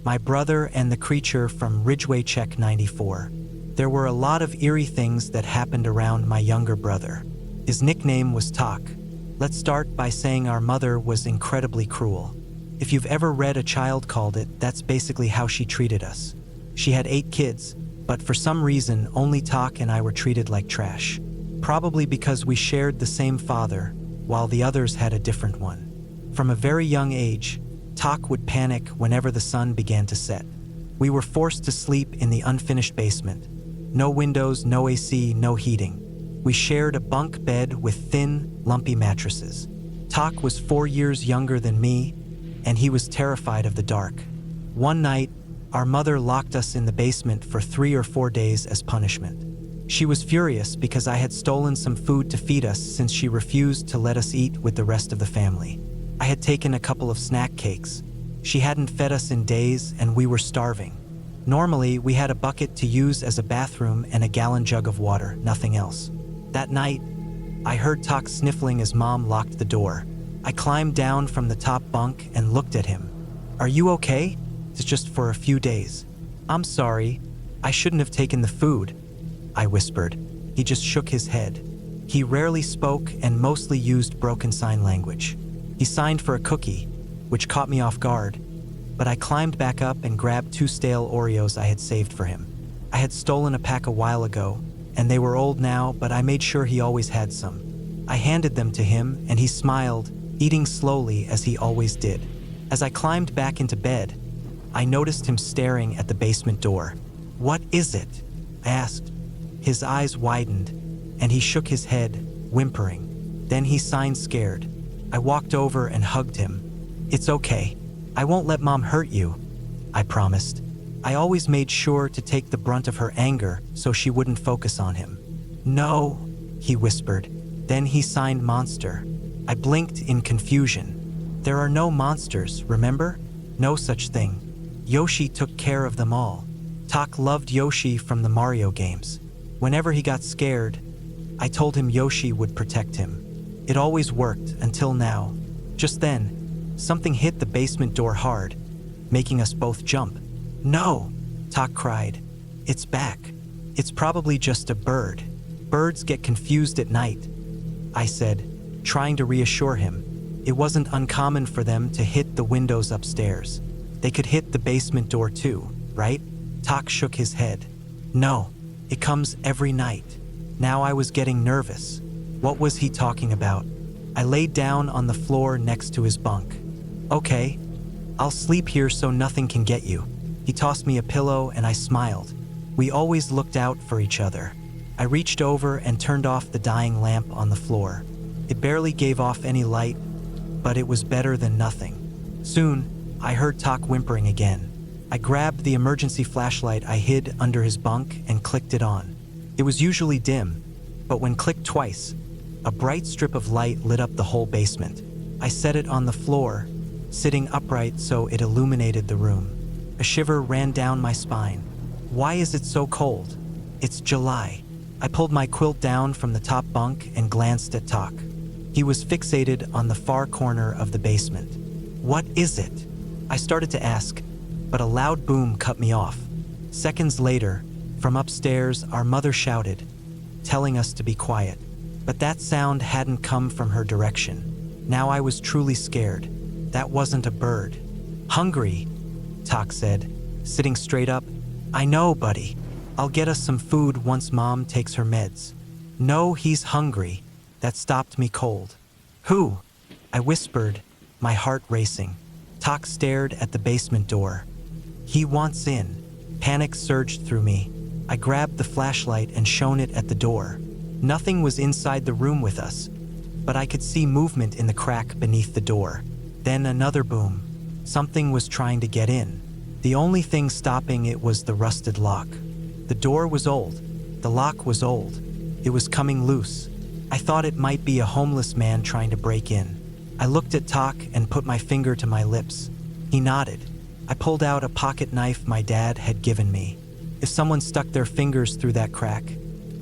my brother and the creature from Ridgeway Check 94. There were a lot of eerie things that happened around my younger brother. His nickname was Talk. Let's start by saying our mother was incredibly cruel. If you've ever read A Child Called It, that's basically how she treated us. She had 8 kids, but for some reason, only Talk and I were treated like trash. Probably because we shared the same father, while the others had a different one. From a very young age, Talk would panic whenever the sun began to set. We were forced to sleep in the unfinished basement. No windows, no AC, no heating. We shared a bunk bed with thin, lumpy mattresses. Talk was 4 years younger than me, and he was terrified of the dark. One night, our mother locked us in the basement for 3 or 4 days as punishment. She was furious because I had stolen some food to feed us since she refused to let us eat with the rest of the family. I had taken a couple of snack cakes. She hadn't fed us in days and we were starving. Normally, we had a bucket to use as a bathroom and a gallon jug of water, nothing else. That night, I heard Talk sniffling as Mom locked the door. I climbed down from the top bunk and looked at him. "Are you okay?" "It's just for a few days." "I'm sorry. I shouldn't have taken the food," I whispered. He just shook his head. He rarely spoke and mostly used broken sign language. He signed for a cookie, which caught me off guard, but I climbed back up and grabbed 2 stale Oreos I had saved for him. I had stolen a pack a while ago, and they were old now, but I made sure he always had some. I handed them to him, and he smiled, eating slowly as he always did. As I climbed back into bed, I noticed him staring at the basement door. "What is it?" I asked. His eyes widened, and he shook his head, whimpering. Then he signed scared. I walked over and hugged him. "It's okay. I won't let Mom hurt you," I promised. I always made sure to take the brunt of her anger so she wouldn't focus on him. "No," he whispered. Then he signed monster. I blinked in confusion. There are no monsters, remember? No such thing. Yoshi took care of them all. Talk loved Yoshi from the Mario games. Whenever he got scared, I told him Yoshi would protect him. It always worked until now. Just then, something hit the basement door hard, making us both jump. "No!" Talk cried. "It's back. It's probably just a bird. Birds get confused at night," I said, trying to reassure him. It wasn't uncommon for them to hit the windows upstairs. They could hit the basement door too, right? Talk shook his head. "No, it comes every night." Now I was getting nervous. What was he talking about? I laid down on the floor next to his bunk. "Okay, I'll sleep here so nothing can get you." He tossed me a pillow and I smiled. We always looked out for each other. I reached over and turned off the dying lamp on the floor. It barely gave off any light, but it was better than nothing. Soon, I heard Talk whimpering again. I grabbed the emergency flashlight I hid under his bunk and clicked it on. It was usually dim, but when clicked twice, a bright strip of light lit up the whole basement. I set it on the floor, sitting upright so it illuminated the room. A shiver ran down my spine. Why is it so cold? It's July. I pulled my quilt down from the top bunk and glanced at Talk. He was fixated on the far corner of the basement. "What is it?" I started to ask, but a loud boom cut me off. Seconds later, from upstairs, our mother shouted, telling us to be quiet. But that sound hadn't come from her direction. Now I was truly scared. That wasn't a bird. "Hungry," Talk said, sitting straight up. "I know, buddy. I'll get us some food once Mom takes her meds." "No, he's hungry." That stopped me cold. "Who?" I whispered, my heart racing. Talk stared at the basement door. "He wants in." Panic surged through me. I grabbed the flashlight and shone it at the door. Nothing was inside the room with us, but I could see movement in the crack beneath the door. Then another boom. Something was trying to get in. The only thing stopping it was the rusted lock. The door was old. The lock was old. It was coming loose. I thought it might be a homeless man trying to break in. I looked at Talk and put my finger to my lips. He nodded. I pulled out a pocket knife my dad had given me. If someone stuck their fingers through that crack,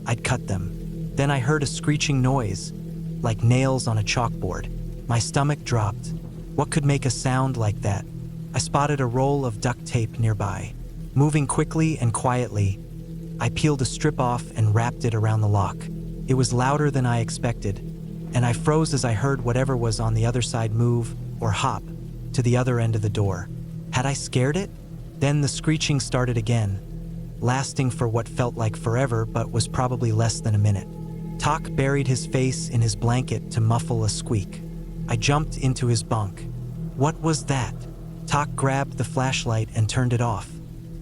I'd cut them. Then I heard a screeching noise, like nails on a chalkboard. My stomach dropped. What could make a sound like that? I spotted a roll of duct tape nearby. Moving quickly and quietly, I peeled a strip off and wrapped it around the lock. It was louder than I expected, and I froze as I heard whatever was on the other side move or hop to the other end of the door. Had I scared it? Then the screeching started again, lasting for what felt like forever but was probably less than a minute. Tak buried his face in his blanket to muffle a squeak. I jumped into his bunk. What was that? Tak grabbed the flashlight and turned it off.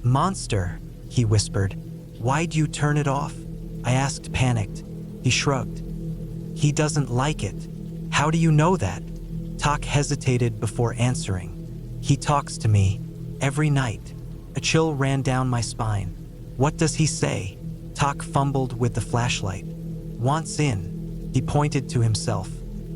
Monster, he whispered. Why'd you turn it off? I asked, panicked. He shrugged. He doesn't like it. How do you know that? Tak hesitated before answering. He talks to me every night. A chill ran down my spine. What does he say? Tak fumbled with the flashlight. Wants in. He pointed to himself.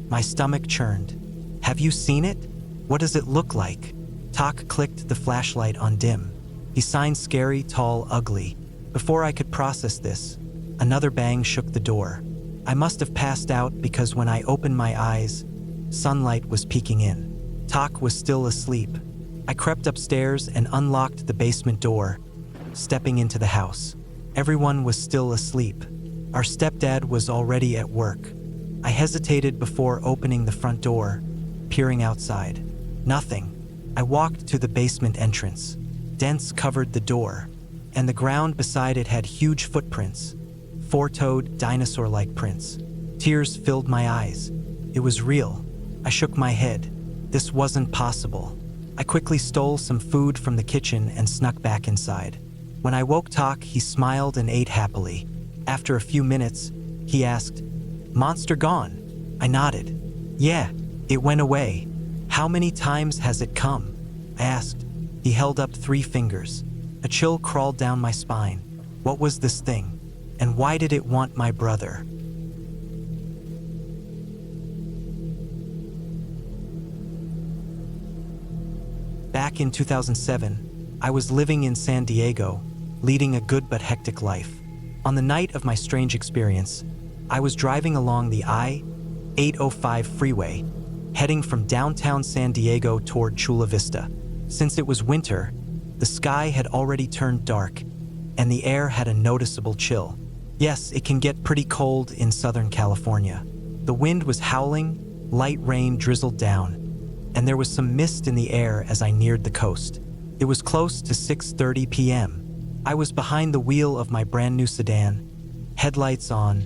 My stomach churned. Have you seen it? What does it look like? Tak clicked the flashlight on dim. He signed scary, tall, ugly. Before I could process this, another bang shook the door. I must have passed out because when I opened my eyes, sunlight was peeking in. Tak was still asleep. I crept upstairs and unlocked the basement door, stepping into the house. Everyone was still asleep. Our stepdad was already at work. I hesitated before opening the front door, peering outside. Nothing. I walked to the basement entrance. Dents covered the door, and the ground beside it had huge footprints, four-toed, dinosaur-like prints. Tears filled my eyes. It was real. I shook my head. This wasn't possible. I quickly stole some food from the kitchen and snuck back inside. When I woke Tak, he smiled and ate happily. After a few minutes, he asked, "Monster gone?" I nodded. "Yeah, it went away." "How many times has it come?" I asked. He held up 3 fingers. A chill crawled down my spine. What was this thing? And why did it want my brother? Back in 2007, I was living in San Diego, leading a good but hectic life. On the night of my strange experience, I was driving along the I-805 freeway, heading from downtown San Diego toward Chula Vista. Since it was winter, the sky had already turned dark, and the air had a noticeable chill. Yes, it can get pretty cold in Southern California. The wind was howling, light rain drizzled down, and there was some mist in the air as I neared the coast. It was close to 6:30 p.m. I was behind the wheel of my brand new sedan, headlights on,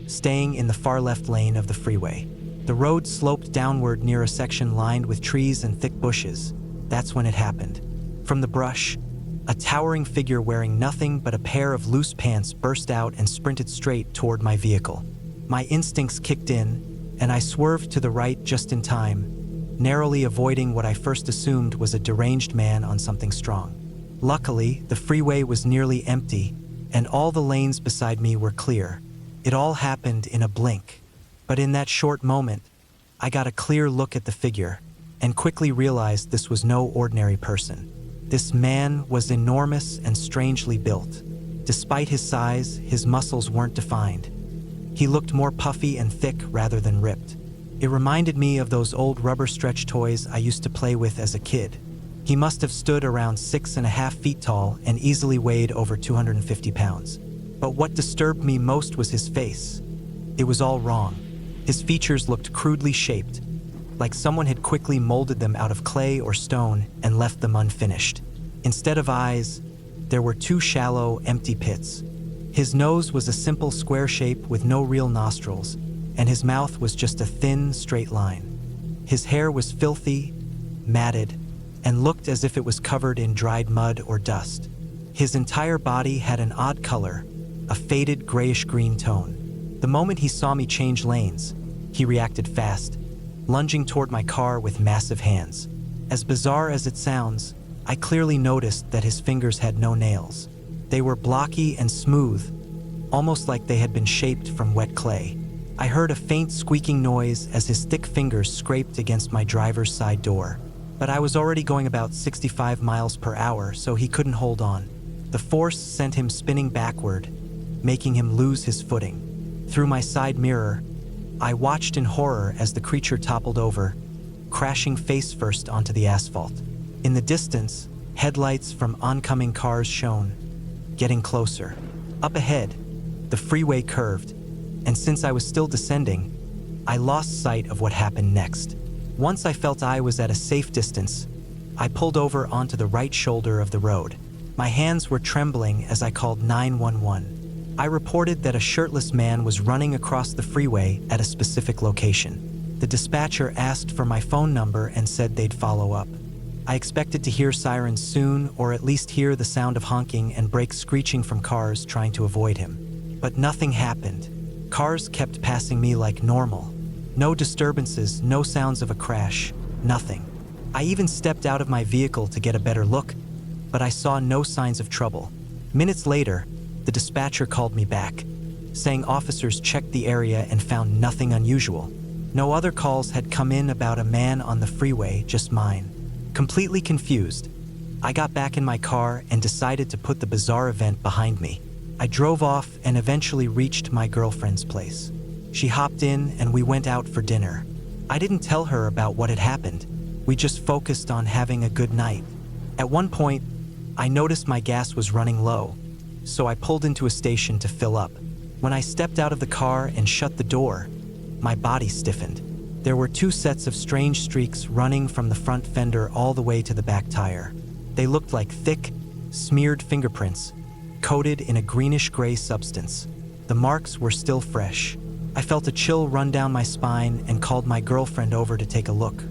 staying in the far left lane of the freeway. The road sloped downward near a section lined with trees and thick bushes. That's when it happened. From the brush, a towering figure wearing nothing but a pair of loose pants burst out and sprinted straight toward my vehicle. My instincts kicked in, and I swerved to the right just in time, narrowly avoiding what I first assumed was a deranged man on something strong. Luckily, the freeway was nearly empty, and all the lanes beside me were clear. It all happened in a blink. But in that short moment, I got a clear look at the figure, and quickly realized this was no ordinary person. This man was enormous and strangely built. Despite his size, his muscles weren't defined. He looked more puffy and thick rather than ripped. It reminded me of those old rubber stretch toys I used to play with as a kid. He must have stood around 6.5 feet tall and easily weighed over 250 pounds. But what disturbed me most was his face. It was all wrong. His features looked crudely shaped, like someone had quickly molded them out of clay or stone and left them unfinished. Instead of eyes, there were 2 shallow, empty pits. His nose was a simple square shape with no real nostrils, and his mouth was just a thin, straight line. His hair was filthy, matted, and looked as if it was covered in dried mud or dust. His entire body had an odd color, a faded grayish-green tone. The moment he saw me change lanes, he reacted fast, lunging toward my car with massive hands. As bizarre as it sounds, I clearly noticed that his fingers had no nails. They were blocky and smooth, almost like they had been shaped from wet clay. I heard a faint squeaking noise as his thick fingers scraped against my driver's side door. But I was already going about 65 miles per hour, so he couldn't hold on. The force sent him spinning backward, making him lose his footing. Through my side mirror, I watched in horror as the creature toppled over, crashing face first onto the asphalt. In the distance, headlights from oncoming cars shone, getting closer. Up ahead, the freeway curved, and since I was still descending, I lost sight of what happened next. Once I felt I was at a safe distance, I pulled over onto the right shoulder of the road. My hands were trembling as I called 911. I reported that a shirtless man was running across the freeway at a specific location. The dispatcher asked for my phone number and said they'd follow up. I expected to hear sirens soon, or at least hear the sound of honking and brakes screeching from cars trying to avoid him. But nothing happened. Cars kept passing me like normal. No disturbances, no sounds of a crash, nothing. I even stepped out of my vehicle to get a better look, but I saw no signs of trouble. Minutes later, the dispatcher called me back, saying officers checked the area and found nothing unusual. No other calls had come in about a man on the freeway, just mine. Completely confused, I got back in my car and decided to put the bizarre event behind me. I drove off and eventually reached my girlfriend's place. She hopped in and we went out for dinner. I didn't tell her about what had happened. We just focused on having a good night. At one point, I noticed my gas was running low, so I pulled into a station to fill up. When I stepped out of the car and shut the door, my body stiffened. There were 2 sets of strange streaks running from the front fender all the way to the back tire. They looked like thick, smeared fingerprints, coated in a greenish-gray substance. The marks were still fresh. I felt a chill run down my spine and called my girlfriend over to take a look.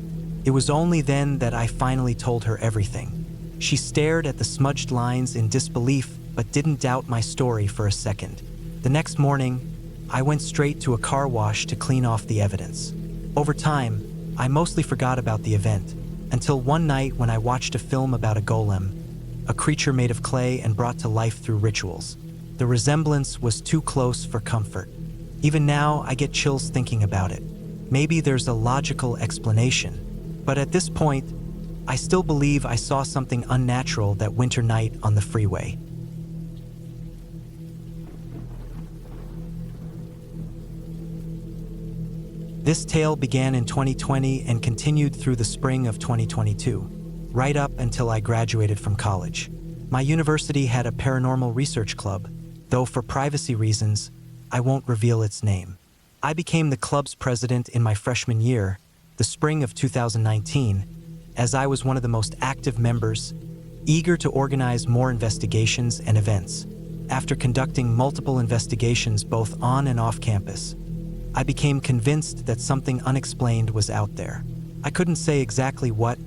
It was only then that I finally told her everything. She stared at the smudged lines in disbelief, but didn't doubt my story for a second. The next morning, I went straight to a car wash to clean off the evidence. Over time, I mostly forgot about the event, until one night when I watched a film about a golem, a creature made of clay and brought to life through rituals. The resemblance was too close for comfort. Even now, I get chills thinking about it. Maybe there's a logical explanation, but at this point, I still believe I saw something unnatural that winter night on the freeway. This tale began in 2020 and continued through the spring of 2022, right up until I graduated from college. My university had a paranormal research club, though for privacy reasons, I won't reveal its name. I became the club's president in my freshman year, the spring of 2019, as I was one of the most active members, eager to organize more investigations and events. After conducting multiple investigations both on and off campus, I became convinced that something unexplained was out there. I couldn't say exactly what,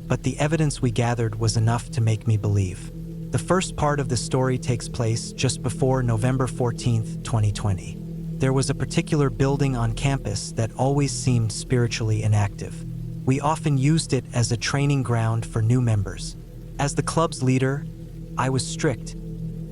but the evidence we gathered was enough to make me believe. The first part of the story takes place just before November 14th, 2020. There was a particular building on campus that always seemed spiritually inactive. We often used it as a training ground for new members. As the club's leader, I was strict,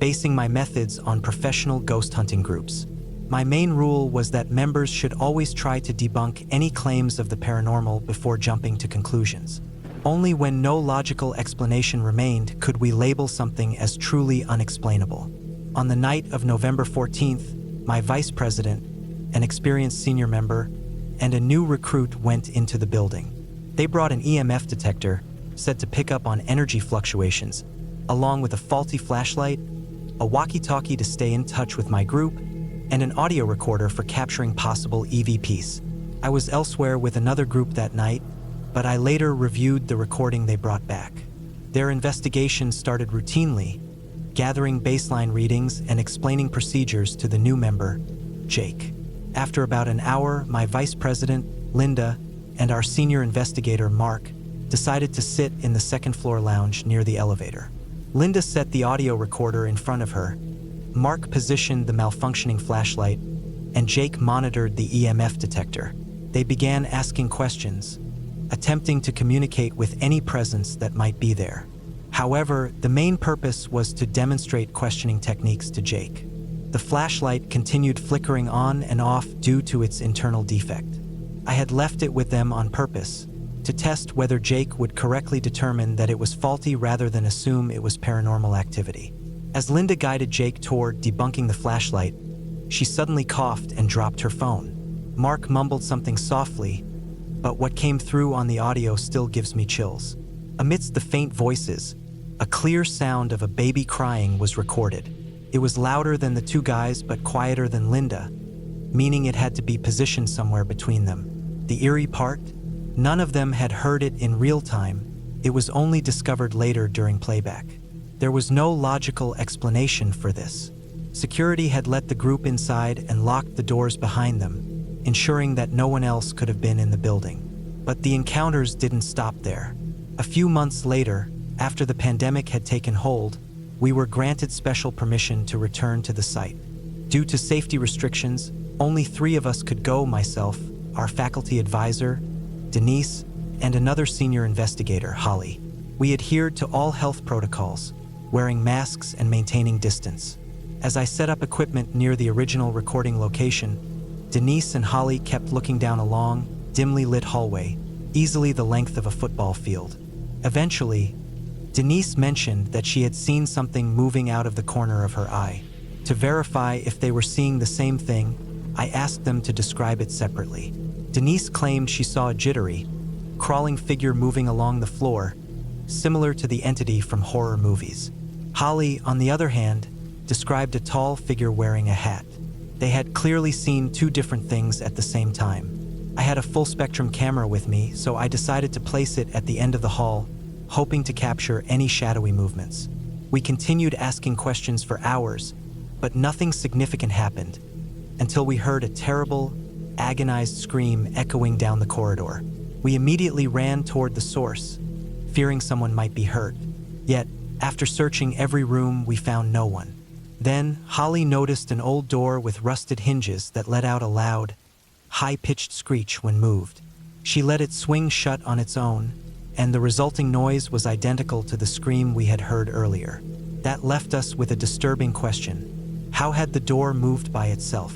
basing my methods on professional ghost hunting groups. My main rule was that members should always try to debunk any claims of the paranormal before jumping to conclusions. Only when no logical explanation remained could we label something as truly unexplainable. On the night of November 14th, my vice president, an experienced senior member, and a new recruit went into the building. They brought an EMF detector, said to pick up on energy fluctuations, along with a faulty flashlight, a walkie-talkie to stay in touch with my group, and an audio recorder for capturing possible EVPs. I was elsewhere with another group that night, but I later reviewed the recording they brought back. Their investigation started routinely, gathering baseline readings and explaining procedures to the new member, Jake. After about an hour, my vice president, Linda, and our senior investigator, Mark, decided to sit in the second-floor lounge near the elevator. Linda set the audio recorder in front of her, Mark positioned the malfunctioning flashlight, and Jake monitored the EMF detector. They began asking questions, attempting to communicate with any presence that might be there. However, the main purpose was to demonstrate questioning techniques to Jake. The flashlight continued flickering on and off due to its internal defect. I had left it with them on purpose, to test whether Jake would correctly determine that it was faulty rather than assume it was paranormal activity. As Linda guided Jake toward debunking the flashlight, she suddenly coughed and dropped her phone. Mark mumbled something softly, but what came through on the audio still gives me chills. Amidst the faint voices, a clear sound of a baby crying was recorded. It was louder than the two guys but quieter than Linda, meaning it had to be positioned somewhere between them. The eerie part? None of them had heard it in real time. It was only discovered later during playback. There was no logical explanation for this. Security had let the group inside and locked the doors behind them, ensuring that no one else could have been in the building. But the encounters didn't stop there. A few months later, after the pandemic had taken hold, we were granted special permission to return to the site. Due to safety restrictions, only 3 of us could go: myself, our faculty advisor, Denise, and another senior investigator, Holly. We adhered to all health protocols, wearing masks and maintaining distance. As I set up equipment near the original recording location, Denise and Holly kept looking down a long, dimly lit hallway, easily the length of a football field. Eventually, Denise mentioned that she had seen something moving out of the corner of her eye. To verify if they were seeing the same thing, I asked them to describe it separately. Denise claimed she saw a jittery, crawling figure moving along the floor, similar to the entity from horror movies. Holly, on the other hand, described a tall figure wearing a hat. They had clearly seen 2 different things at the same time. I had a full-spectrum camera with me, so I decided to place it at the end of the hall, hoping to capture any shadowy movements. We continued asking questions for hours, but nothing significant happened, until we heard a terrible, agonized scream echoing down the corridor. We immediately ran toward the source, fearing someone might be hurt. Yet, after searching every room, we found no one. Then, Holly noticed an old door with rusted hinges that let out a loud, high-pitched screech when moved. She let it swing shut on its own, and the resulting noise was identical to the scream we had heard earlier. That left us with a disturbing question. How had the door moved by itself?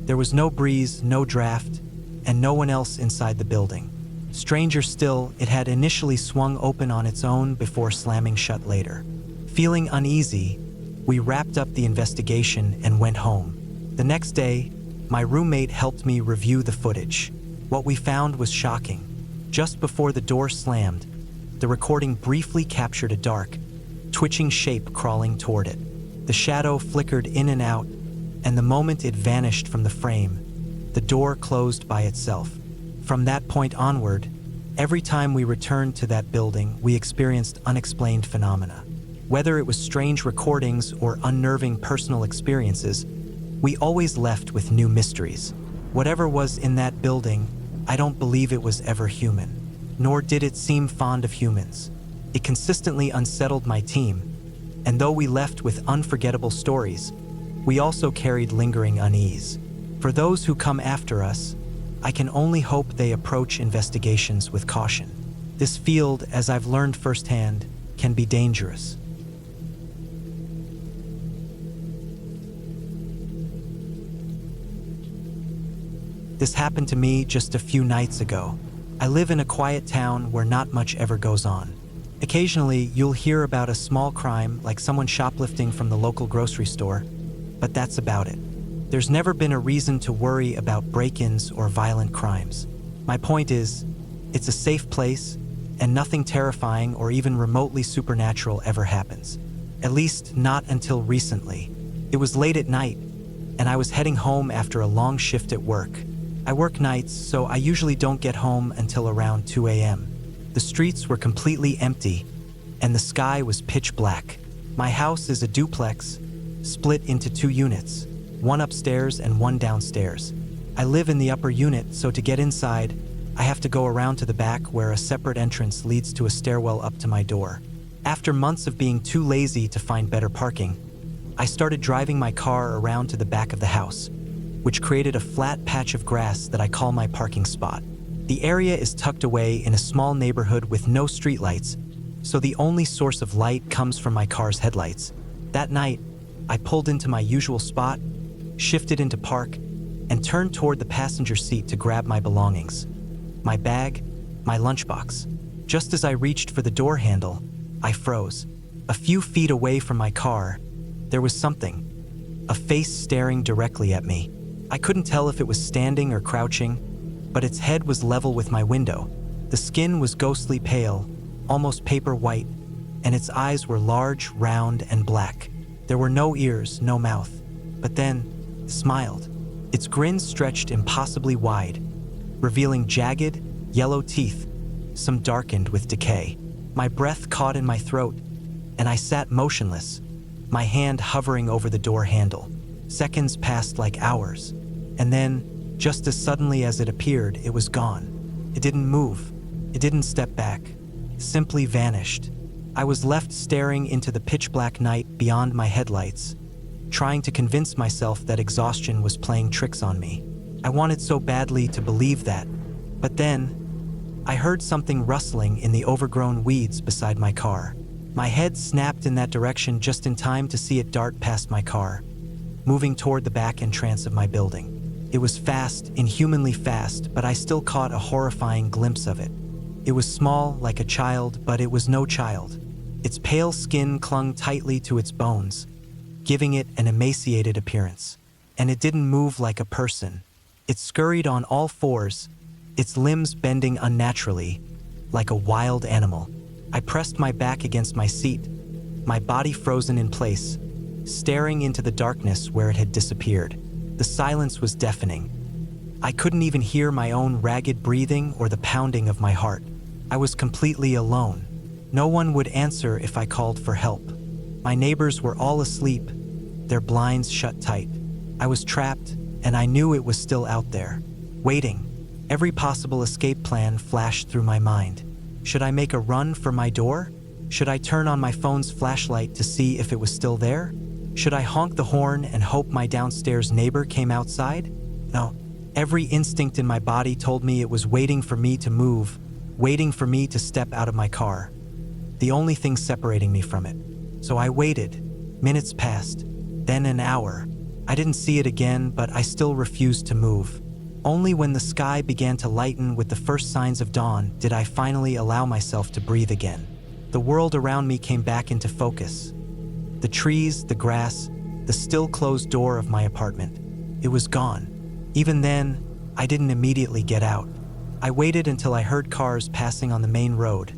There was no breeze, no draft, and no one else inside the building. Stranger still, it had initially swung open on its own before slamming shut later. Feeling uneasy, we wrapped up the investigation and went home. The next day, my roommate helped me review the footage. What we found was shocking. Just before the door slammed, the recording briefly captured a dark, twitching shape crawling toward it. The shadow flickered in and out, and the moment it vanished from the frame, the door closed by itself. From that point onward, every time we returned to that building, we experienced unexplained phenomena. Whether it was strange recordings or unnerving personal experiences, we always left with new mysteries. Whatever was in that building, I don't believe it was ever human, nor did it seem fond of humans. It consistently unsettled my team, and though we left with unforgettable stories, we also carried lingering unease. For those who come after us, I can only hope they approach investigations with caution. This field, as I've learned firsthand, can be dangerous. This happened to me just a few nights ago. I live in a quiet town where not much ever goes on. Occasionally, you'll hear about a small crime like someone shoplifting from the local grocery store, but that's about it. There's never been a reason to worry about break-ins or violent crimes. My point is, it's a safe place, and nothing terrifying or even remotely supernatural ever happens. At least not until recently. It was late at night, and I was heading home after a long shift at work. I work nights, so I usually don't get home until around 2 a.m. The streets were completely empty, and the sky was pitch black. My house is a duplex, split into 2 units, one upstairs and one downstairs. I live in the upper unit, so to get inside, I have to go around to the back where a separate entrance leads to a stairwell up to my door. After months of being too lazy to find better parking, I started driving my car around to the back of the house, which created a flat patch of grass that I call my parking spot. The area is tucked away in a small neighborhood with no streetlights, so the only source of light comes from my car's headlights. That night, I pulled into my usual spot, shifted into park, and turned toward the passenger seat to grab my belongings. My bag, my lunchbox. Just as I reached for the door handle, I froze. A few feet away from my car, there was something, a face staring directly at me. I couldn't tell if it was standing or crouching, but its head was level with my window. The skin was ghostly pale, almost paper white, and its eyes were large, round, and black. There were no ears, no mouth, but then it smiled. Its grin stretched impossibly wide, revealing jagged, yellow teeth, some darkened with decay. My breath caught in my throat, and I sat motionless, my hand hovering over the door handle. Seconds passed like hours, and then, just as suddenly as it appeared, it was gone. It didn't move. It didn't step back. It simply vanished. I was left staring into the pitch-black night beyond my headlights, trying to convince myself that exhaustion was playing tricks on me. I wanted so badly to believe that, but then I heard something rustling in the overgrown weeds beside my car. My head snapped in that direction just in time to see it dart past my car, moving toward the back entrance of my building. It was fast, inhumanly fast, but I still caught a horrifying glimpse of it. It was small, like a child, but it was no child. Its pale skin clung tightly to its bones, giving it an emaciated appearance. And it didn't move like a person. It scurried on all fours, its limbs bending unnaturally, like a wild animal. I pressed my back against my seat, my body frozen in place, staring into the darkness where it had disappeared. The silence was deafening. I couldn't even hear my own ragged breathing or the pounding of my heart. I was completely alone. No one would answer if I called for help. My neighbors were all asleep, their blinds shut tight. I was trapped, and I knew it was still out there, waiting. Every possible escape plan flashed through my mind. Should I make a run for my door? Should I turn on my phone's flashlight to see if it was still there? Should I honk the horn and hope my downstairs neighbor came outside? No. Every instinct in my body told me it was waiting for me to move, waiting for me to step out of my car. The only thing separating me from it. So I waited. Minutes passed, then an hour. I didn't see it again, but I still refused to move. Only when the sky began to lighten with the first signs of dawn did I finally allow myself to breathe again. The world around me came back into focus. The trees, the grass, the still closed door of my apartment. It was gone. Even then, I didn't immediately get out. I waited until I heard cars passing on the main road,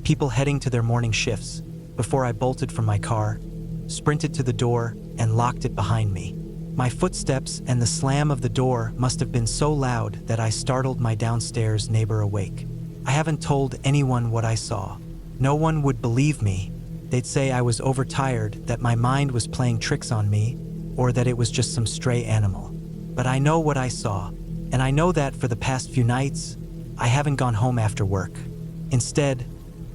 people heading to their morning shifts, before I bolted from my car, sprinted to the door, and locked it behind me. My footsteps and the slam of the door must have been so loud that I startled my downstairs neighbor awake. I haven't told anyone what I saw. No one would believe me. They'd say I was overtired, that my mind was playing tricks on me, or that it was just some stray animal. But I know what I saw, and I know that for the past few nights, I haven't gone home after work. Instead,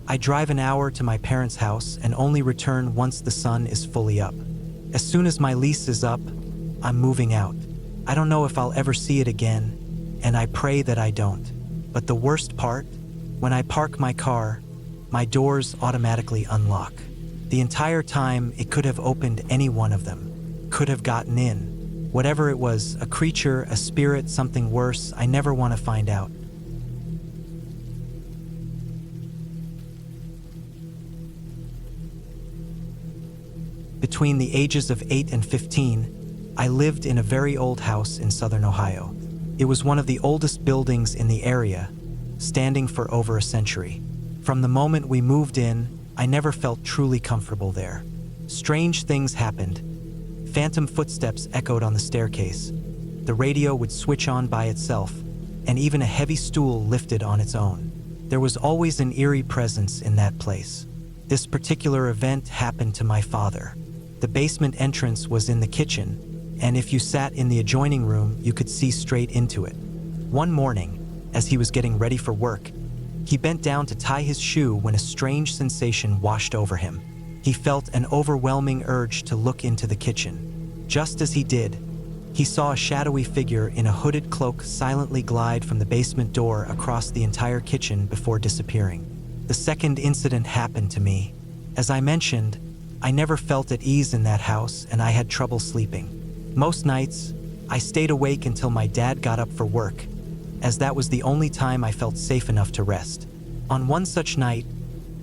I drive an hour to my parents' house and only return once the sun is fully up. As soon as my lease is up, I'm moving out. I don't know if I'll ever see it again, and I pray that I don't. But the worst part, when I park my car, my doors automatically unlock. The entire time, it could have opened any one of them, could have gotten in. Whatever it was, a creature, a spirit, something worse, I never want to find out. Between the ages of 8 and 15, I lived in a very old house in southern Ohio. It was one of the oldest buildings in the area, standing for over a century. From the moment we moved in, I never felt truly comfortable there. Strange things happened. Phantom footsteps echoed on the staircase. The radio would switch on by itself, and even a heavy stool lifted on its own. There was always an eerie presence in that place. This particular event happened to my father. The basement entrance was in the kitchen, and if you sat in the adjoining room, you could see straight into it. One morning, as he was getting ready for work, he bent down to tie his shoe when a strange sensation washed over him. He felt an overwhelming urge to look into the kitchen. Just as he did, he saw a shadowy figure in a hooded cloak silently glide from the basement door across the entire kitchen before disappearing. The second incident happened to me. As I mentioned, I never felt at ease in that house, and I had trouble sleeping. Most nights, I stayed awake until my dad got up for work, as that was the only time I felt safe enough to rest. On one such night,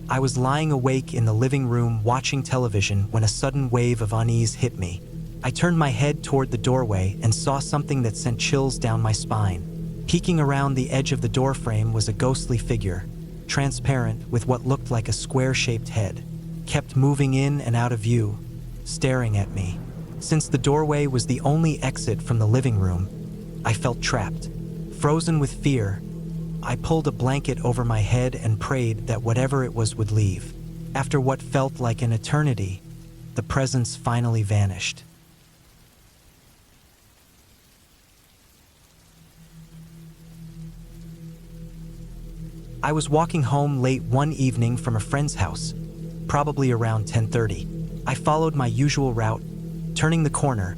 I was lying awake in the living room watching television when a sudden wave of unease hit me. I turned my head toward the doorway and saw something that sent chills down my spine. Peeking around the edge of the doorframe was a ghostly figure, transparent with what looked like a square-shaped head, kept moving in and out of view, staring at me. Since the doorway was the only exit from the living room, I felt trapped. Frozen with fear, I pulled a blanket over my head and prayed that whatever it was would leave. After what felt like an eternity, the presence finally vanished. I was walking home late one evening from a friend's house, probably around 10:30. I followed my usual route, turning the corner,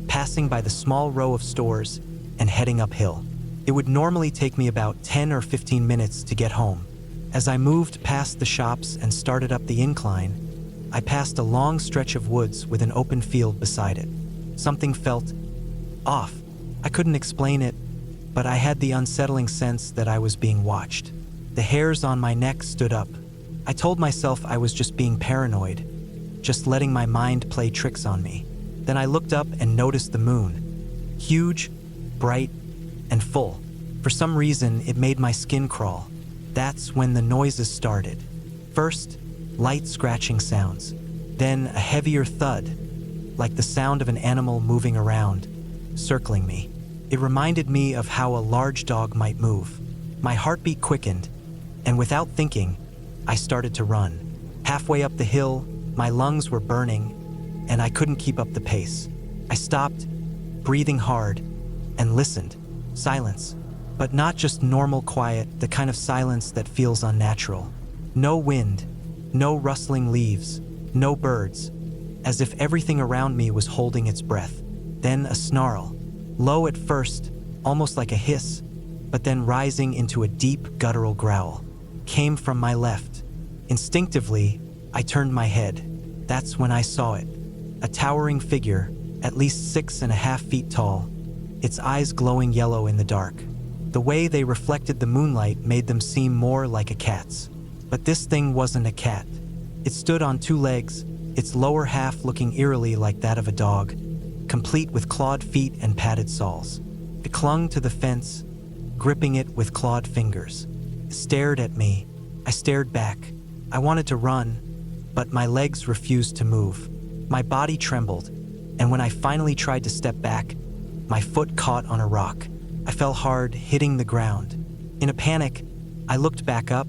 passing by the small row of stores, and heading uphill. It would normally take me about 10 or 15 minutes to get home. As I moved past the shops and started up the incline, I passed a long stretch of woods with an open field beside it. Something felt off. I couldn't explain it, but I had the unsettling sense that I was being watched. The hairs on my neck stood up. I told myself I was just being paranoid, just letting my mind play tricks on me. Then I looked up and noticed the moon. Huge, bright, and full. For some reason, it made my skin crawl. That's when the noises started. First, light scratching sounds. Then a heavier thud, like the sound of an animal moving around, circling me. It reminded me of how a large dog might move. My heartbeat quickened, and without thinking, I started to run. Halfway up the hill, my lungs were burning, and I couldn't keep up the pace. I stopped, breathing hard, and listened. Silence. But not just normal quiet, the kind of silence that feels unnatural. No wind, no rustling leaves, no birds, as if everything around me was holding its breath. Then a snarl, low at first, almost like a hiss, but then rising into a deep, guttural growl, came from my left. Instinctively, I turned my head. That's when I saw it. A towering figure, at least 6.5 feet tall, its eyes glowing yellow in the dark. The way they reflected the moonlight made them seem more like a cat's. But this thing wasn't a cat. It stood on 2 legs, its lower half looking eerily like that of a dog, complete with clawed feet and padded soles. It clung to the fence, gripping it with clawed fingers. It stared at me. I stared back. I wanted to run, but my legs refused to move. My body trembled, and when I finally tried to step back, my foot caught on a rock. I fell hard, hitting the ground. In a panic, I looked back up,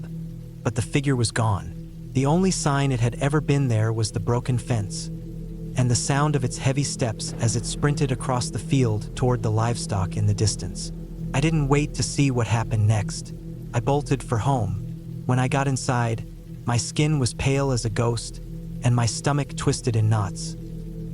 but the figure was gone. The only sign it had ever been there was the broken fence, and the sound of its heavy steps as it sprinted across the field toward the livestock in the distance. I didn't wait to see what happened next. I bolted for home. When I got inside, my skin was pale as a ghost, and my stomach twisted in knots.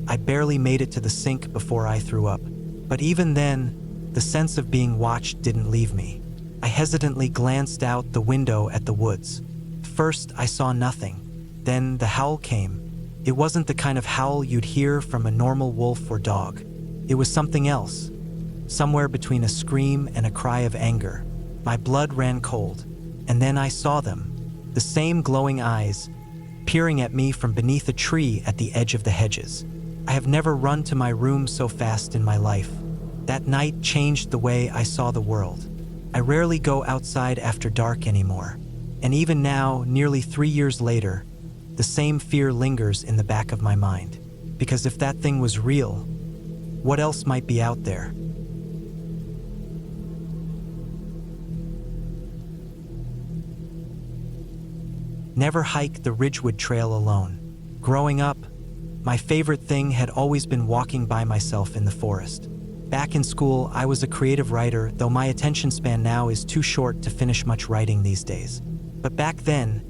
I barely made it to the sink before I threw up. But even then, the sense of being watched didn't leave me. I hesitantly glanced out the window at the woods. First, I saw nothing. Then the howl came. It wasn't the kind of howl you'd hear from a normal wolf or dog. It was something else, somewhere between a scream and a cry of anger. My blood ran cold, and then I saw them, the same glowing eyes, peering at me from beneath a tree at the edge of the hedges. I have never run to my room so fast in my life. That night changed the way I saw the world. I rarely go outside after dark anymore. And even now, nearly 3 years later, the same fear lingers in the back of my mind. Because if that thing was real, what else might be out there? Never hike the Ridgewood Trail alone. Growing up, my favorite thing had always been walking by myself in the forest. Back in school, I was a creative writer, though my attention span now is too short to finish much writing these days. But back then,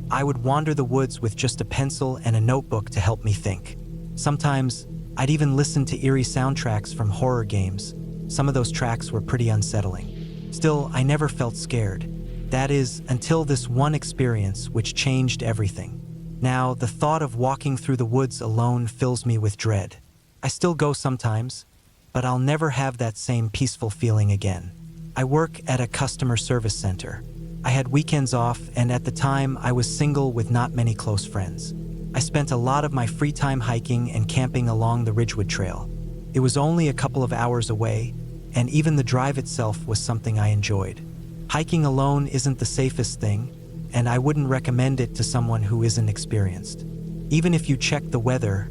I would wander the woods with just a pencil and a notebook to help me think. Sometimes, I'd even listen to eerie soundtracks from horror games. Some of those tracks were pretty unsettling. Still, I never felt scared. That is, until this one experience which changed everything. Now, the thought of walking through the woods alone fills me with dread. I still go sometimes, but I'll never have that same peaceful feeling again. I work at a customer service center. I had weekends off, and at the time, I was single with not many close friends. I spent a lot of my free time hiking and camping along the Ridgewood Trail. It was only a couple of hours away, and even the drive itself was something I enjoyed. Hiking alone isn't the safest thing, and I wouldn't recommend it to someone who isn't experienced. Even if you check the weather,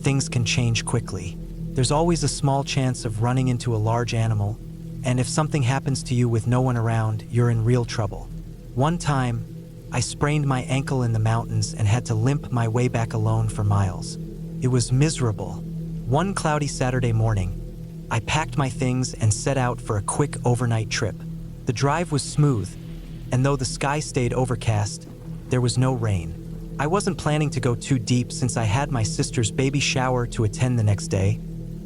things can change quickly. There's always a small chance of running into a large animal, and if something happens to you with no one around, you're in real trouble. One time, I sprained my ankle in the mountains and had to limp my way back alone for miles. It was miserable. One cloudy Saturday morning, I packed my things and set out for a quick overnight trip. The drive was smooth, and though the sky stayed overcast, there was no rain. I wasn't planning to go too deep since I had my sister's baby shower to attend the next day,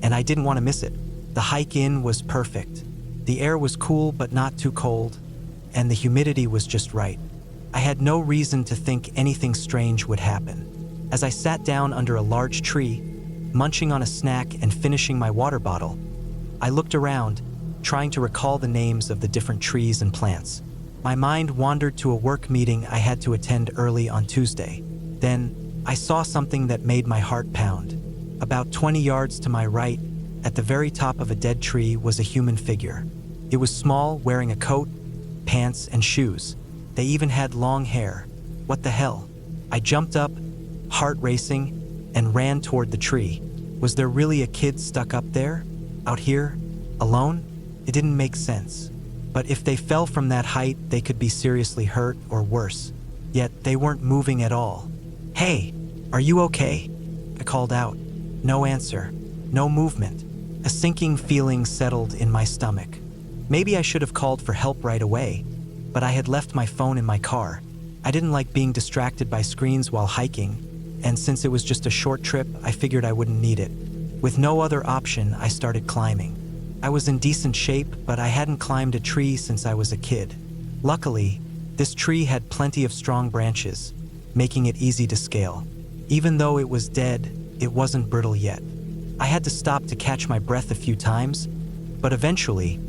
and I didn't want to miss it. The hike in was perfect. The air was cool but not too cold, and the humidity was just right. I had no reason to think anything strange would happen. As I sat down under a large tree, munching on a snack and finishing my water bottle, I looked around, trying to recall the names of the different trees and plants. My mind wandered to a work meeting I had to attend early on Tuesday. Then, I saw something that made my heart pound. About 20 yards to my right, at the very top of a dead tree, was a human figure. It was small, wearing a coat, pants, and shoes. They even had long hair. What the hell? I jumped up, heart racing, and ran toward the tree. Was there really a kid stuck up there? Out here? Alone? It didn't make sense. But if they fell from that height, they could be seriously hurt or worse. Yet they weren't moving at all. "Hey, are you okay?" I called out. No answer. No movement. A sinking feeling settled in my stomach. Maybe I should have called for help right away, but I had left my phone in my car. I didn't like being distracted by screens while hiking, and since it was just a short trip, I figured I wouldn't need it. With no other option, I started climbing. I was in decent shape, but I hadn't climbed a tree since I was a kid. Luckily, this tree had plenty of strong branches, making it easy to scale. Even though it was dead, it wasn't brittle yet. I had to stop to catch my breath a few times, but eventually,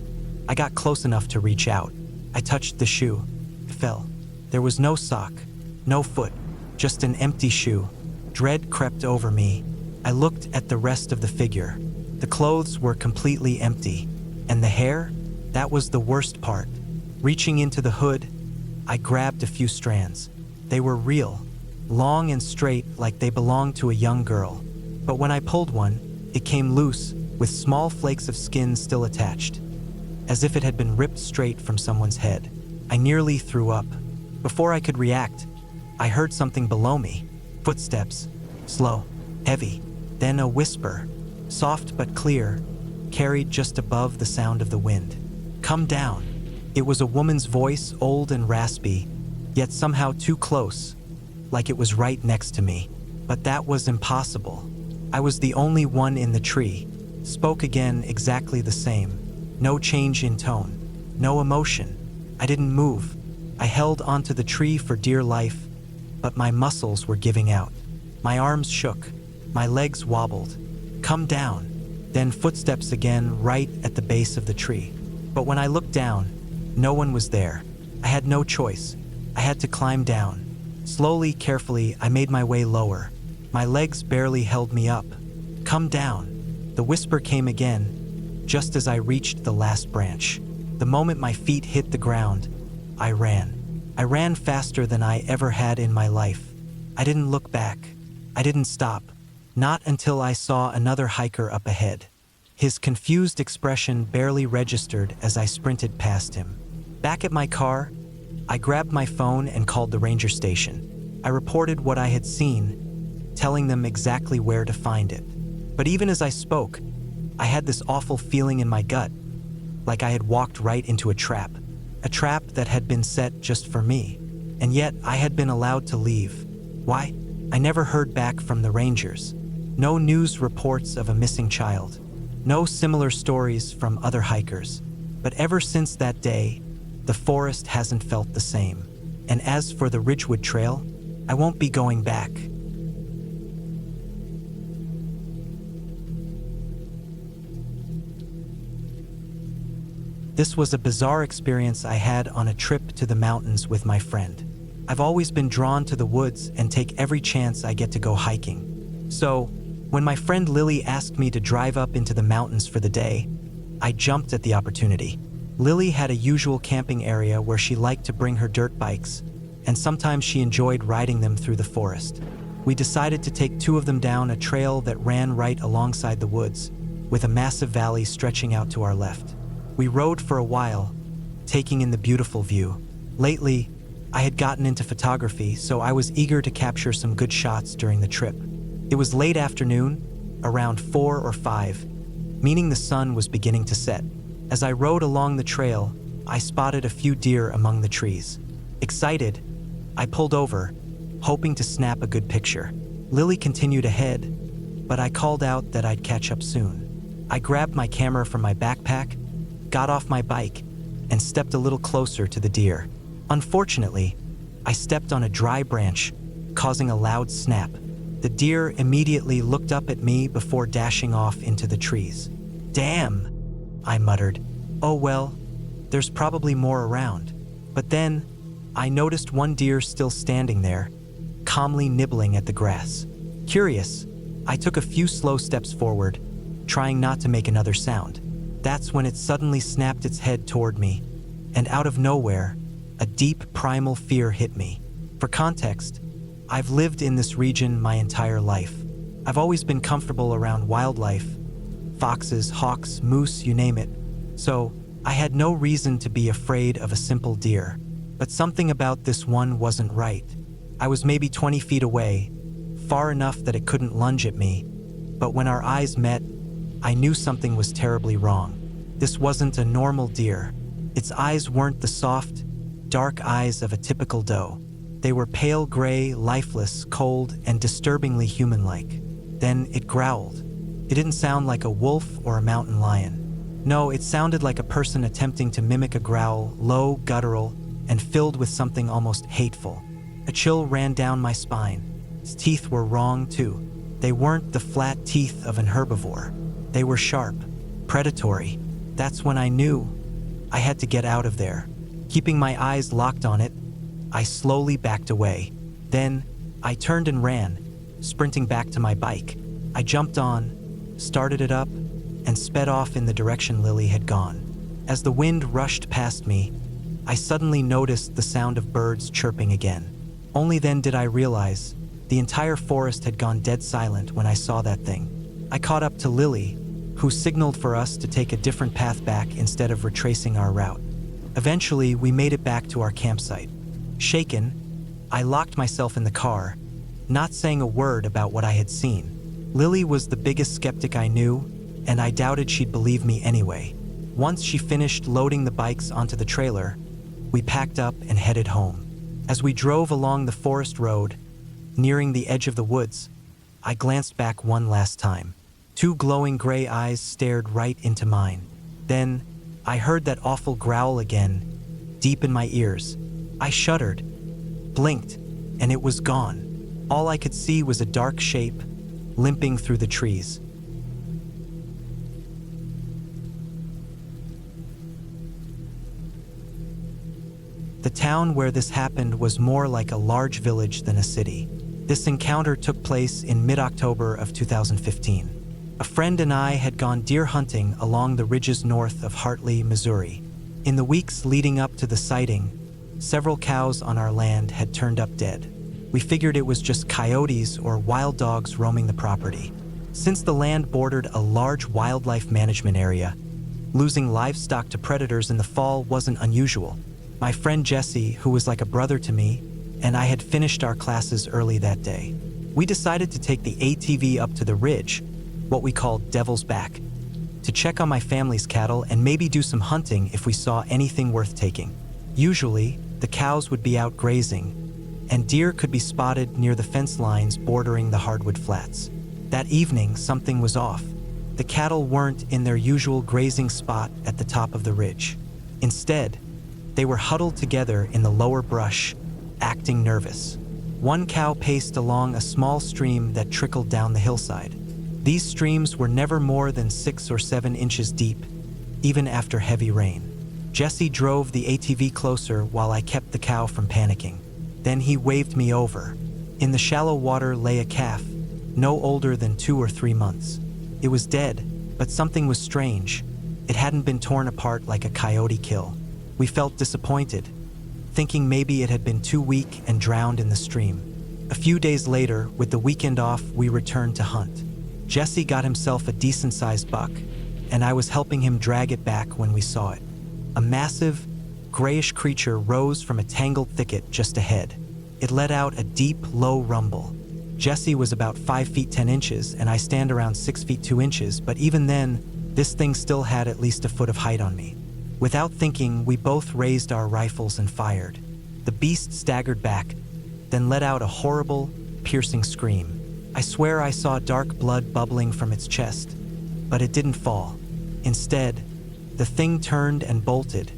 I got close enough to reach out. I touched the shoe. It fell. There was no sock, no foot, just an empty shoe. Dread crept over me. I looked at the rest of the figure. The clothes were completely empty, and the hair? That was the worst part. Reaching into the hood, I grabbed a few strands. They were real, long and straight like they belonged to a young girl. But when I pulled one, it came loose, with small flakes of skin still attached, as if it had been ripped straight from someone's head. I nearly threw up. Before I could react, I heard something below me. Footsteps, slow, heavy, then a whisper, soft but clear, carried just above the sound of the wind. "Come down." It was a woman's voice, old and raspy, yet somehow too close, like it was right next to me. But that was impossible. I was the only one in the tree. Spoke again, exactly the same. No change in tone, no emotion. I didn't move. I held onto the tree for dear life, but my muscles were giving out. My arms shook, my legs wobbled. "Come down." Then footsteps again, right at the base of the tree. But when I looked down, no one was there. I had no choice. I had to climb down. Slowly, carefully, I made my way lower. My legs barely held me up. "Come down." The whisper came again, just as I reached the last branch. The moment my feet hit the ground, I ran. I ran faster than I ever had in my life. I didn't look back. I didn't stop. Not until I saw another hiker up ahead. His confused expression barely registered as I sprinted past him. Back at my car, I grabbed my phone and called the ranger station. I reported what I had seen, telling them exactly where to find it. But even as I spoke, I had this awful feeling in my gut, like I had walked right into a trap that had been set just for me. And yet I had been allowed to leave. Why? I never heard back from the rangers. No news reports of a missing child. No similar stories from other hikers. But ever since that day, the forest hasn't felt the same. And as for the Ridgewood Trail, I won't be going back. This was a bizarre experience I had on a trip to the mountains with my friend. I've always been drawn to the woods and take every chance I get to go hiking. So, when my friend Lily asked me to drive up into the mountains for the day, I jumped at the opportunity. Lily had a usual camping area where she liked to bring her dirt bikes, and sometimes she enjoyed riding them through the forest. We decided to take 2 of them down a trail that ran right alongside the woods, with a massive valley stretching out to our left. We rode for a while, taking in the beautiful view. Lately, I had gotten into photography, so I was eager to capture some good shots during the trip. It was late afternoon, around 4 or 5, meaning the sun was beginning to set. As I rode along the trail, I spotted a few deer among the trees. Excited, I pulled over, hoping to snap a good picture. Lily continued ahead, but I called out that I'd catch up soon. I grabbed my camera from my backpack, got off my bike, and stepped a little closer to the deer. Unfortunately, I stepped on a dry branch, causing a loud snap. The deer immediately looked up at me before dashing off into the trees. "Damn," I muttered. "Oh well, there's probably more around." But then, I noticed one deer still standing there, calmly nibbling at the grass. Curious, I took a few slow steps forward, trying not to make another sound. That's when it suddenly snapped its head toward me, and out of nowhere, a deep primal fear hit me. For context, I've lived in this region my entire life. I've always been comfortable around wildlife, foxes, hawks, moose, you name it, so I had no reason to be afraid of a simple deer. But something about this one wasn't right. I was maybe 20 feet away, far enough that it couldn't lunge at me, but when our eyes met, I knew something was terribly wrong. This wasn't a normal deer. Its eyes weren't the soft, dark eyes of a typical doe. They were pale gray, lifeless, cold, and disturbingly human-like. Then it growled. It didn't sound like a wolf or a mountain lion. No, it sounded like a person attempting to mimic a growl, low, guttural, and filled with something almost hateful. A chill ran down my spine. Its teeth were wrong, too. They weren't the flat teeth of an herbivore. They were sharp, predatory. That's when I knew I had to get out of there. Keeping my eyes locked on it, I slowly backed away. Then, I turned and ran, sprinting back to my bike. I jumped on, started it up, and sped off in the direction Lily had gone. As the wind rushed past me, I suddenly noticed the sound of birds chirping again. Only then did I realize the entire forest had gone dead silent when I saw that thing. I caught up to Lily, who signaled for us to take a different path back instead of retracing our route. Eventually, we made it back to our campsite. Shaken, I locked myself in the car, not saying a word about what I had seen. Lily was the biggest skeptic I knew, and I doubted she'd believe me anyway. Once she finished loading the bikes onto the trailer, we packed up and headed home. As we drove along the forest road, nearing the edge of the woods, I glanced back one last time. 2 glowing gray eyes stared right into mine. Then, I heard that awful growl again, deep in my ears. I shuddered, blinked, and it was gone. All I could see was a dark shape, limping through the trees. The town where this happened was more like a large village than a city. This encounter took place in mid-October of 2015. A friend and I had gone deer hunting along the ridges north of Hartley, Missouri. In the weeks leading up to the sighting, several cows on our land had turned up dead. We figured it was just coyotes or wild dogs roaming the property. Since the land bordered a large wildlife management area, losing livestock to predators in the fall wasn't unusual. My friend Jesse, who was like a brother to me, and I had finished our classes early that day. We decided to take the ATV up to the ridge, what we called Devil's Back, to check on my family's cattle and maybe do some hunting if we saw anything worth taking. Usually, the cows would be out grazing, and deer could be spotted near the fence lines bordering the hardwood flats. That evening, something was off. The cattle weren't in their usual grazing spot at the top of the ridge. Instead, they were huddled together in the lower brush, acting nervous. One cow paced along a small stream that trickled down the hillside. These streams were never more than 6 or 7 inches deep, even after heavy rain. Jesse drove the ATV closer while I kept the cow from panicking. Then he waved me over. In the shallow water lay a calf, no older than 2 or 3 months. It was dead, but something was strange. It hadn't been torn apart like a coyote kill. We felt disappointed, thinking maybe it had been too weak and drowned in the stream. A few days later, with the weekend off, we returned to hunt. Jesse got himself a decent-sized buck, and I was helping him drag it back when we saw it. A massive, grayish creature rose from a tangled thicket just ahead. It let out a deep, low rumble. Jesse was about 5 feet 10 inches, and I stand around 6 feet 2 inches, but even then, this thing still had at least a foot of height on me. Without thinking, we both raised our rifles and fired. The beast staggered back, then let out a horrible, piercing scream. I swear I saw dark blood bubbling from its chest, but it didn't fall. Instead, the thing turned and bolted,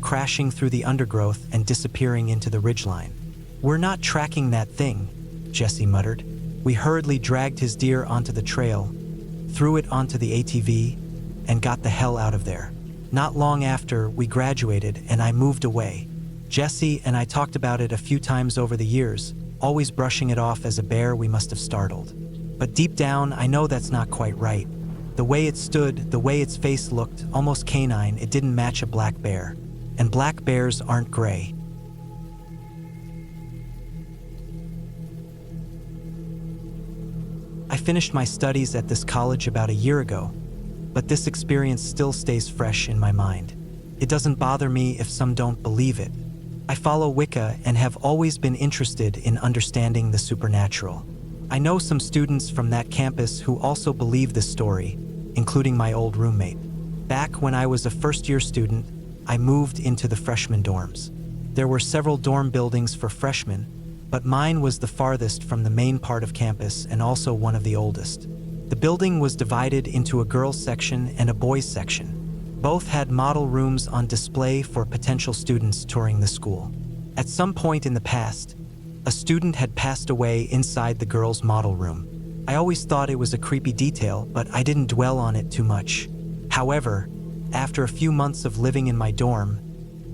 crashing through the undergrowth and disappearing into the ridgeline. "We're not tracking that thing," Jesse muttered. We hurriedly dragged his deer onto the trail, threw it onto the ATV, and got the hell out of there. Not long after, we graduated and I moved away. Jesse and I talked about it a few times over the years, always brushing it off as a bear we must have startled. But deep down, I know that's not quite right. The way it stood, the way its face looked, almost canine, it didn't match a black bear. And black bears aren't gray. I finished my studies at this college about a year ago, but this experience still stays fresh in my mind. It doesn't bother me if some don't believe it. I follow Wicca and have always been interested in understanding the supernatural. I know some students from that campus who also believe this story, including my old roommate. Back when I was a first-year student, I moved into the freshman dorms. There were several dorm buildings for freshmen, but mine was the farthest from the main part of campus and also one of the oldest. The building was divided into a girls' section and a boys' section. Both had model rooms on display for potential students touring the school. At some point in the past, a student had passed away inside the girls' model room. I always thought it was a creepy detail, but I didn't dwell on it too much. However, after a few months of living in my dorm,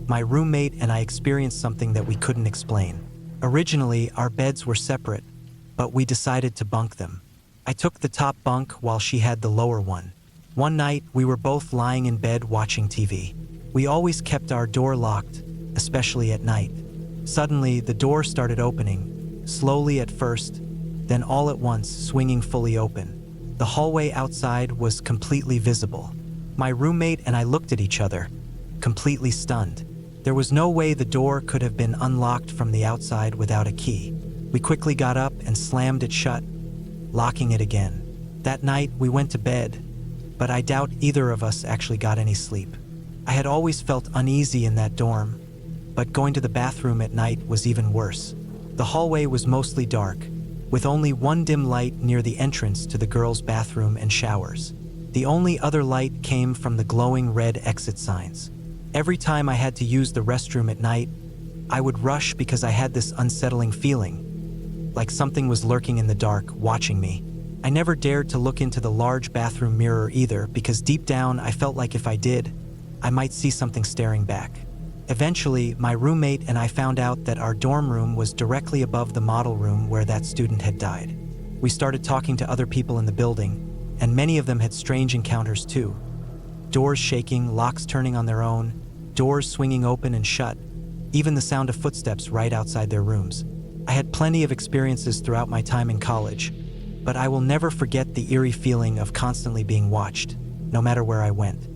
my roommate and I experienced something that we couldn't explain. Originally, our beds were separate, but we decided to bunk them. I took the top bunk while she had the lower one. One night, we were both lying in bed watching TV. We always kept our door locked, especially at night. Suddenly, the door started opening, slowly at first, then all at once swinging fully open. The hallway outside was completely visible. My roommate and I looked at each other, completely stunned. There was no way the door could have been unlocked from the outside without a key. We quickly got up and slammed it shut, locking it again. That night, we went to bed, but I doubt either of us actually got any sleep. I had always felt uneasy in that dorm, but going to the bathroom at night was even worse. The hallway was mostly dark, with only one dim light near the entrance to the girls' bathroom and showers. The only other light came from the glowing red exit signs. Every time I had to use the restroom at night, I would rush because I had this unsettling feeling, like something was lurking in the dark, watching me. I never dared to look into the large bathroom mirror either, because deep down I felt like if I did, I might see something staring back. Eventually, my roommate and I found out that our dorm room was directly above the model room where that student had died. We started talking to other people in the building, and many of them had strange encounters too. Doors shaking, locks turning on their own, doors swinging open and shut, even the sound of footsteps right outside their rooms. I had plenty of experiences throughout my time in college, but I will never forget the eerie feeling of constantly being watched, no matter where I went.